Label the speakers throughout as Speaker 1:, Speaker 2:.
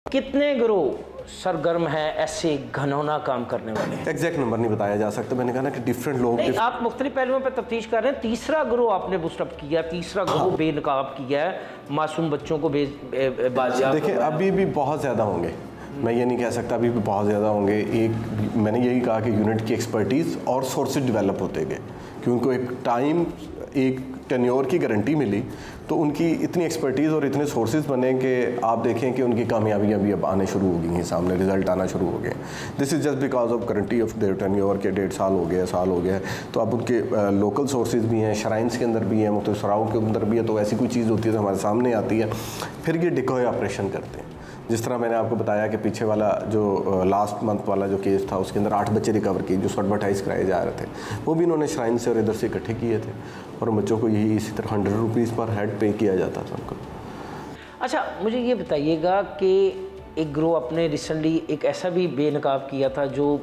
Speaker 1: कितने गिरोह सरगर्म है ऐसे घनौना काम करने वाले?
Speaker 2: एग्जैक्ट नंबर नहीं बताया जा सकता। मैंने कहा ना कि डिफरेंट लोग
Speaker 1: आप मुख्तलिफ पहलुओं पर तफ्तीश कर रहे हैं। तीसरा गिरोह आपने बुस्टअप किया, तीसरा गिरोह बेनकाब किया है, मासूम बच्चों को बाजियाब।
Speaker 2: देखिए अभी भी बहुत ज़्यादा होंगे, मैं ये नहीं कह सकता अभी भी बहुत ज़्यादा होंगे। एक मैंने यही कहा कि यूनिट की एक्सपर्टीज़ और सोर्सेज डेवलप होते गए कि उनको एक टाइम, एक टेन्योर की गारंटी मिली, तो उनकी इतनी एक्सपर्टीज़ और इतने सोर्सेज बने कि आप देखें कि उनकी कामयाबियाँ भी अब आने शुरू हो गई हैं, सामने रिजल्ट आना शुरू हो गए। This is just because of guarantee of their tenure के 1.5 साल हो गया, साल हो गया। तो अब उनके लोकल सोर्सेज भी हैं, श्राइन्स के अंदर भी हैं, मुख्तलिफ सराओं के अंदर भी है। तो ऐसी कोई चीज़ होती है तो हमारे सामने आती है, फिर ये डिकॉय ऑपरेशन करते हैं। जिस तरह मैंने आपको बताया कि पीछे वाला जो लास्ट मंथ वाला जो केस था उसके अंदर 8 बच्चे रिकवर किए जो एडवर्टाइज कराए जा रहे थे, वो भी इन्होंने श्राइन से और इधर से इकट्ठे किए थे और उन बच्चों को यही इसी तरह 100 रुपीज़ पर हेड पे किया जाता था उनको।
Speaker 1: अच्छा, मुझे ये बताइएगा कि एक गिरोह आपने रिसेंटली एक ऐसा भी बेनकाब किया था जो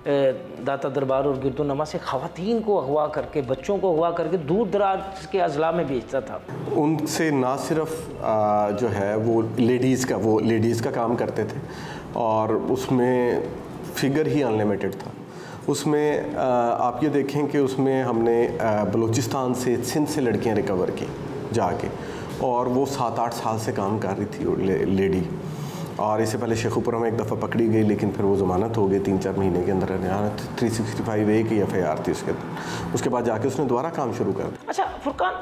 Speaker 1: दाता दरबार और गिरदोनमा से ख़वातीन को अगवा करके, बच्चों को अगवा करके दूर दराज के अजला में बेचता था। उनसे
Speaker 2: ना सिर्फ जो है वो लेडीज़ का काम करते थे और उसमें फिगर ही अनलिमिटेड था। उसमें आप ये देखें कि उसमें हमने बलूचिस्तान से, सिंध से लड़कियां रिकवर की जाके, और वो 7-8 साल से काम कर रही थी वो लेडी। और इससे पहले शेखुपुरा में एक दफ़ा पकड़ी गई, लेकिन फिर वो ज़मानत हो गई 3-4 महीने के अंदर। 365A की FIR थी उसके अंदर। उसके बाद जाके उसने दोबारा काम शुरू कर दिया।
Speaker 1: अच्छा फुरकान,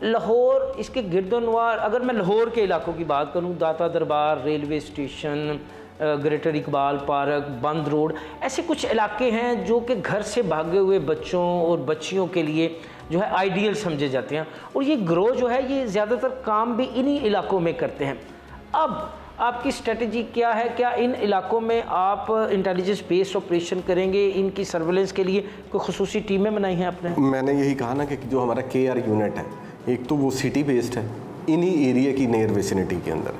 Speaker 1: लाहौर, इसके गिरदोनवार, अगर मैं लाहौर के इलाकों की बात करूं, दाता दरबार, railway station, greater Iqbal park, बंद रोड, ऐसे कुछ इलाके हैं जो कि घर से भागे हुए बच्चों और बच्चियों के लिए जो है आइडियल समझे जाते हैं, और ये गिरोह जो है ये ज़्यादातर काम भी इन्हीं इलाकों में करते हैं। अब आपकी स्ट्रेटजी क्या है? क्या इन इलाकों में आप इंटेलिजेंस बेस्ड ऑपरेशन करेंगे? इनकी सर्वेलेंस के लिए कोई खुसूसी टीमें बनाई हैं आपने?
Speaker 2: मैंने यही कहा ना कि जो हमारा KR यूनिट है, एक तो वो सिटी बेस्ड है, इन्हीं एरिया की नियर विसिनिटी के अंदर,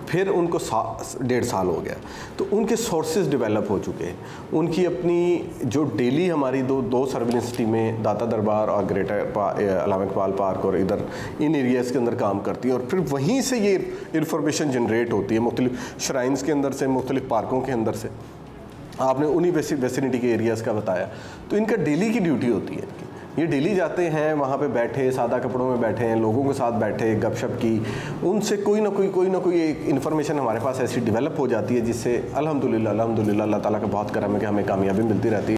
Speaker 2: फिर उनको 1.5 साल हो गया, तो उनके सोर्सेज डेवलप हो चुके हैं। उनकी अपनी जो डेली हमारी दो सर्विलेंस टीमें दाता दरबार और ग्रेटर अल्लामा इकबाल पार्क और इधर इन एरियाज़ के अंदर काम करती हैं, और फिर वहीं से ये इंफॉर्मेशन जनरेट होती है मुख्तलिफ श्राइन्स के अंदर से, मुख्तलिफ पार्कों के अंदर से। आपने उन्हीं वेसिनिटी के एरियाज़ का बताया, तो इनका डेली की ड्यूटी होती है इनकी। ये डेली जाते हैं, वहाँ पे बैठे, सादा कपड़ों में बैठे हैं, लोगों के साथ बैठे, गपशप की, उनसे कोई ना कोई एक इन्फॉर्मेशन हमारे पास ऐसी डेवलप हो जाती है जिससे अल्हम्दुलिल्लाह अल्लाह ताला का बहुत करम है कि हमें कामयाबी मिलती रहती है।